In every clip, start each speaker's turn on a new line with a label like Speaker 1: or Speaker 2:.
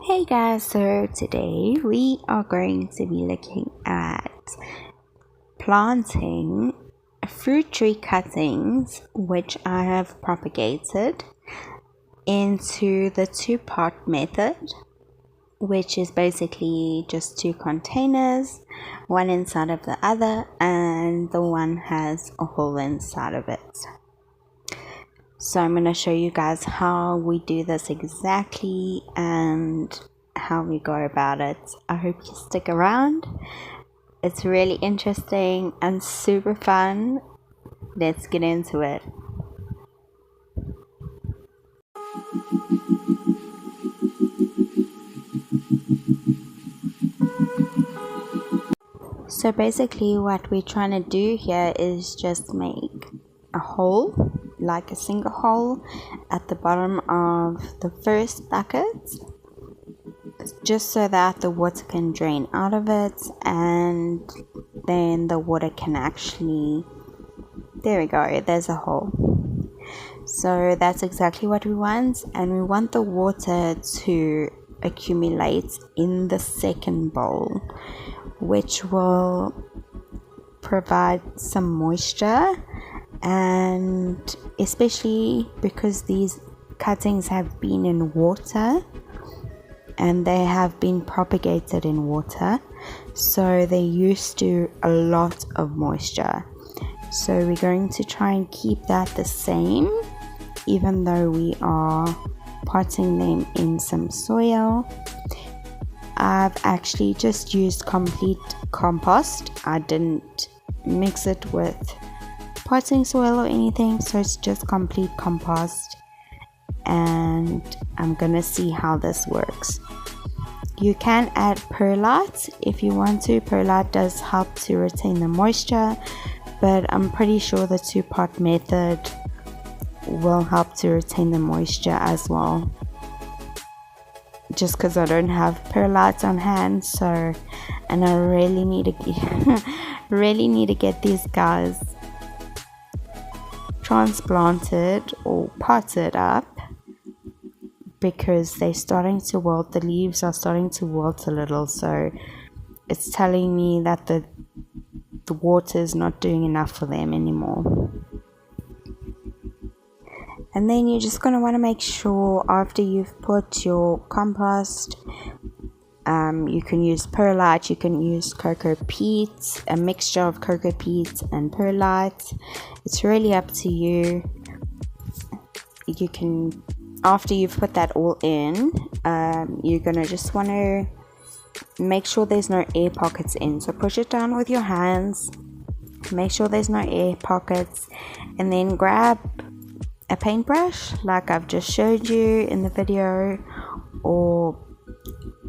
Speaker 1: Hey guys, so today we are going to be looking at planting fruit tree cuttings which I have propagated into the two-part method, which is basically just two containers, one inside of the other, and the one has a hole inside of it. So I'm going to show you guys how we do this exactly and how we go about it. I hope you stick around. It's really interesting and super fun. Let's get into it. So basically what we're trying to do here is just make a hole, like a single hole at the bottom of the first bucket, just so that the water can drain out of it, and then the water can actually, there we go, there's a hole. So that's exactly what we want, and we want the water to accumulate in the second bowl, which will provide some moisture, and especially because these cuttings have been in water and they have been propagated in water, so they're used to a lot of moisture. So we're going to try and keep that the same, even though we are potting them in some soil. I've actually just used complete compost. I didn't mix it with potting soil or anything, so it's just complete compost, and I'm gonna see how this works. You can add perlite if you want to. Perlite does help to retain the moisture, but I'm pretty sure the two-part method will help to retain the moisture as well, just because I don't have perlite on hand. So, and I really need to get these guys transplanted or potted up, because they're starting to wilt. The leaves are starting to wilt a little, so it's telling me that the water is not doing enough for them anymore. And then you're just going to want to make sure, after you've put your compost, you can use perlite, you can use cocoa peat, a mixture of cocoa peat and perlite. It's really up to you. You can, after you've put that all in, you're going to just want to make sure there's no air pockets in. So push it down with your hands, make sure there's no air pockets, and then grab a paintbrush like I've just showed you in the video, or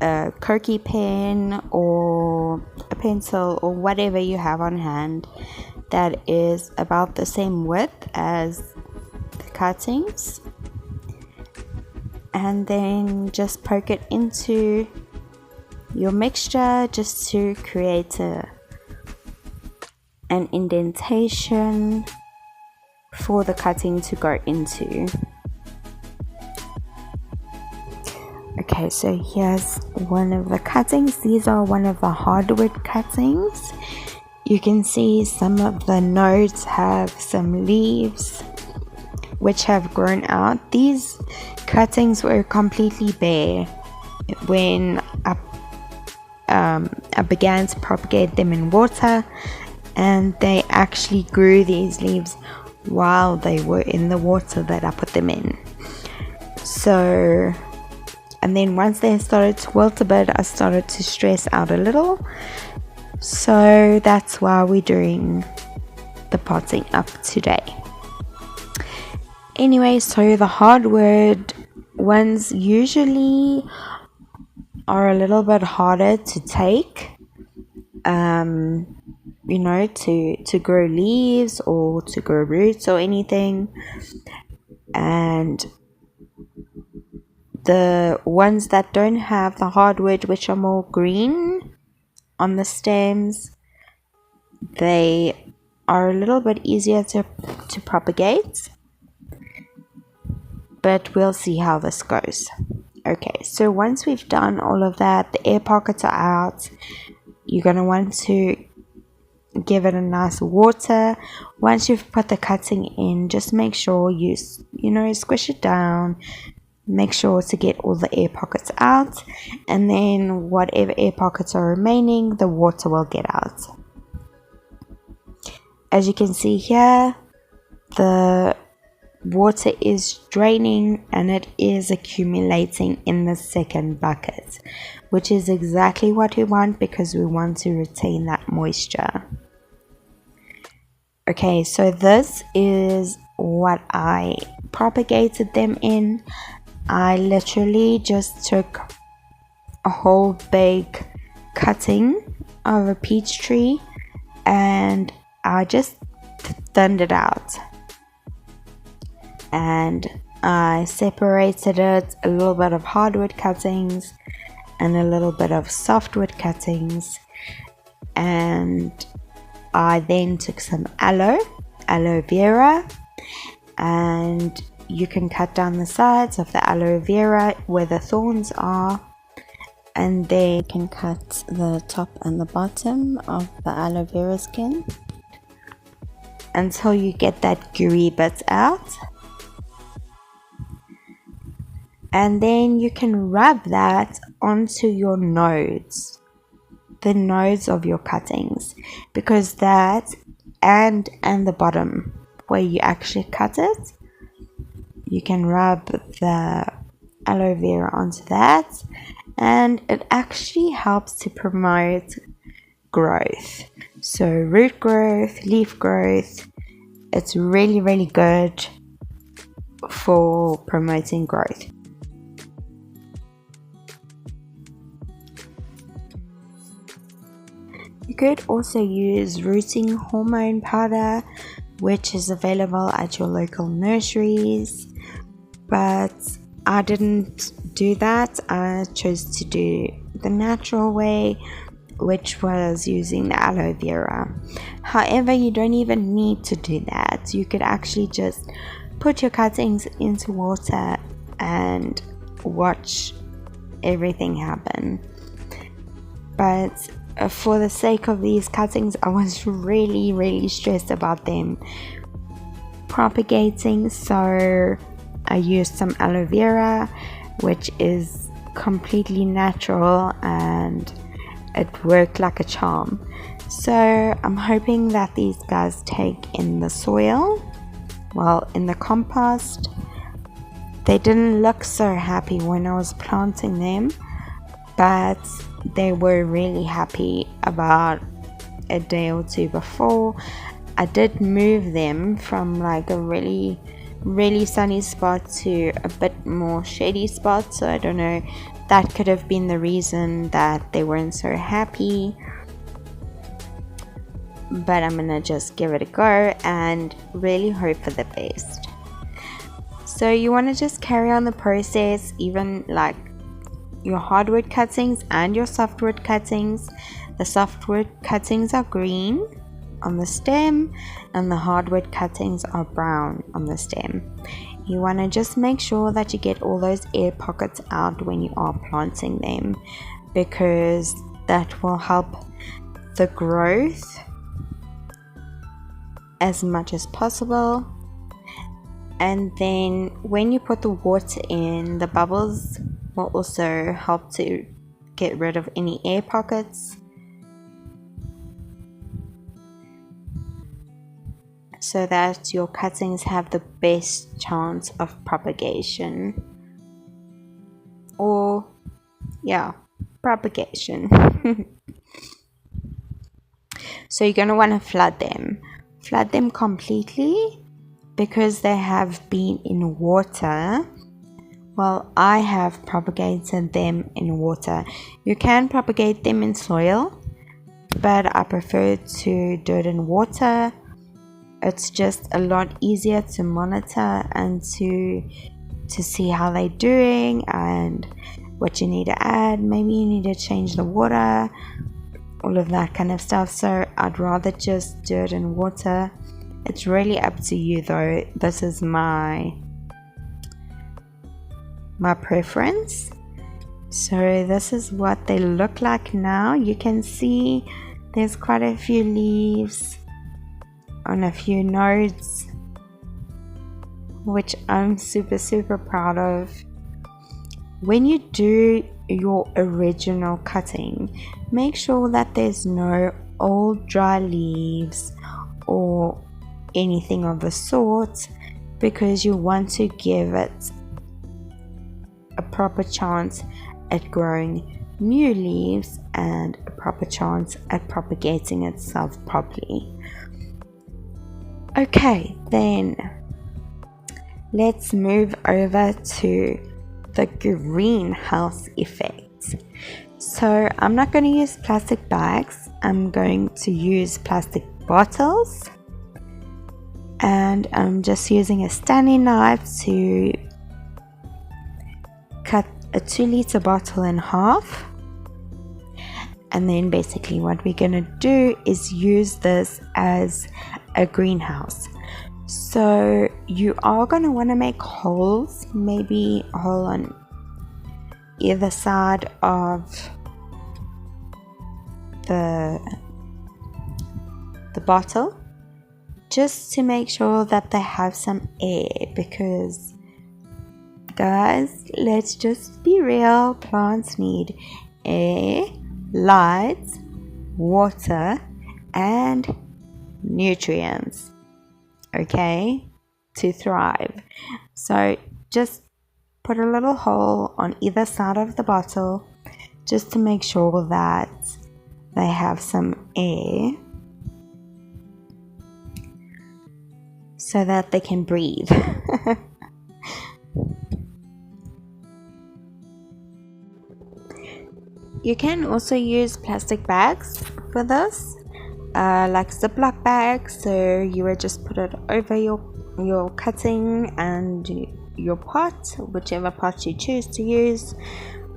Speaker 1: a Koki pen or a pencil or whatever you have on hand that is about the same width as the cuttings, and then just poke it into your mixture just to create an indentation for the cutting to go into. Okay, so here's one of the cuttings. These are one of the hardwood cuttings. You can see some of the nodes have some leaves which have grown out. These cuttings were completely bare when I began to propagate them in water, and they actually grew these leaves while they were in the water that I put them in. So, and then once they started to wilt a bit, I started to stress out a little. So that's why we're doing the potting up today. Anyway, so the hardwood ones usually are a little bit harder to take, you know, to grow leaves or to grow roots or anything. And the ones that don't have the hardwood, which are more green on the stems, they are a little bit easier to propagate, but we'll see how this goes. Okay, so once we've done all of that, the air pockets are out. You're going to want to give it a nice water. Once you've put the cutting in, just make sure you squish it down. Make sure to get all the air pockets out, and then whatever air pockets are remaining, the water will get out. As you can see here, the water is draining and it is accumulating in the second bucket, which is exactly what we want because we want to retain that moisture. Okay, so this is what I propagated them in. I literally just took a whole big cutting of a peach tree and I just thinned it out. And I separated it, a little bit of hardwood cuttings and a little bit of softwood cuttings. And I then took some aloe vera, and you can cut down the sides of the aloe vera where the thorns are, and then you can cut the top and the bottom of the aloe vera skin until you get that gooey bit out. And then you can rub that onto your nodes, the nodes of your cuttings, because that and the bottom where you actually cut it, you can rub the aloe vera onto that, and it actually helps to promote growth. So root growth, leaf growth, it's really, really good for promoting growth. You could also use rooting hormone powder, which is available at your local nurseries, but I didn't do that. I chose to do the natural way, which was using the aloe vera. However, you don't even need to do that. You could actually just put your cuttings into water and watch everything happen. But for the sake of these cuttings, I was really, really stressed about them propagating, so I used some aloe vera, which is completely natural, and it worked like a charm. So I'm hoping that these guys take in the soil, well, in the compost. They didn't look so happy when I was planting them, but they were really happy about a day or two before. I did move them from like a really, really sunny spot to a bit more shady spot, so I don't know, that could have been the reason that they weren't so happy. But I'm gonna just give it a go and really hope for the best. So you want to just carry on the process, even like your hardwood cuttings and your softwood cuttings. The softwood cuttings are green on the stem and the hardwood cuttings are brown on the stem. You want to just make sure that you get all those air pockets out when you are planting them, because that will help the growth as much as possible. And then when you put the water in, the bubbles will also help to get rid of any air pockets, so that your cuttings have the best chance of propagation. Or propagation. So you're going to want to flood them completely, because they have been in water. Well, I have propagated them in water. You can propagate them in soil, but I prefer to do it in water. It's just a lot easier to monitor and to see how they're doing and what you need to add. Maybe you need to change the water, all of that kind of stuff. So I'd rather just do it in water. It's really up to you though. This is my my preference. So this is what they look like now. You can see there's quite a few leaves on a few nodes, which I'm super proud of. When you do your original cutting, make sure that there's no old dry leaves or anything of the sort, because you want to give it a proper chance at growing new leaves and a proper chance at propagating itself properly. Okay, then let's move over to the greenhouse effect. So I'm not going to use plastic bags, I'm going to use plastic bottles, and I'm just using a Stanley knife to cut a 2-liter bottle in half. And then basically what we're going to do is use this as a greenhouse. So you are going to want to make holes, maybe a hole on either side of the bottle, just to make sure that they have some air, because guys, let's just be real, plants need air, light, water and nutrients, okay, to thrive. So just put a little hole on either side of the bottle, just to make sure that they have some air so that they can breathe. You can also use plastic bags for this, like Ziploc bags, so you would just put it over your cutting and your pot, whichever pot you choose to use.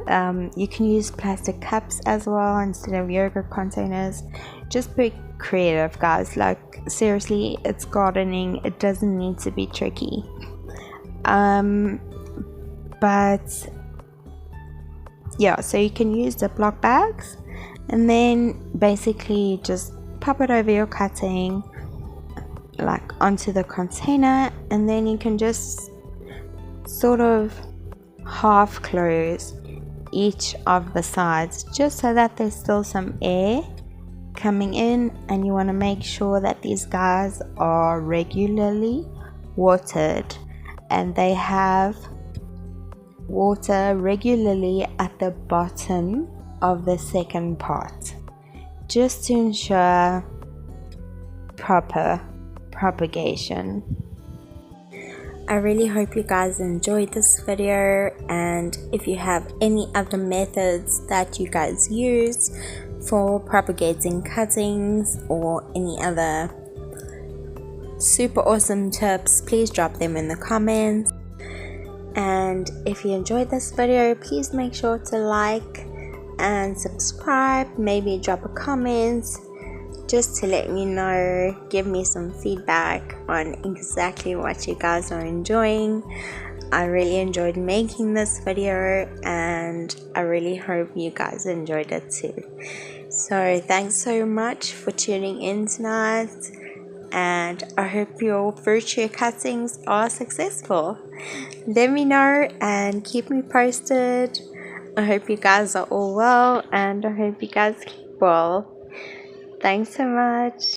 Speaker 1: You can use plastic cups as well instead of yogurt containers. Just be creative, guys. Like, seriously, it's gardening, it doesn't need to be tricky. But yeah, so you can use Ziploc bags and then basically just pop it over your cutting, like onto the container, and then you can just sort of half close each of the sides, just so that there's still some air coming in. And you want to make sure that these guys are regularly watered and they have water regularly at the bottom of the second pot, just to ensure proper propagation. I really hope you guys enjoyed this video, and if you have any other methods that you guys use for propagating cuttings or any other super awesome tips, please drop them in the comments. And if you enjoyed this video, please make sure to like and subscribe, maybe drop a comment just to let me know, give me some feedback on exactly what you guys are enjoying. I really enjoyed making this video and I really hope you guys enjoyed it too. So thanks so much for tuning in tonight, and I hope your fruit tree cuttings are successful. Let me know and keep me posted. I hope you guys are all well, and I hope you guys keep well. Thanks so much.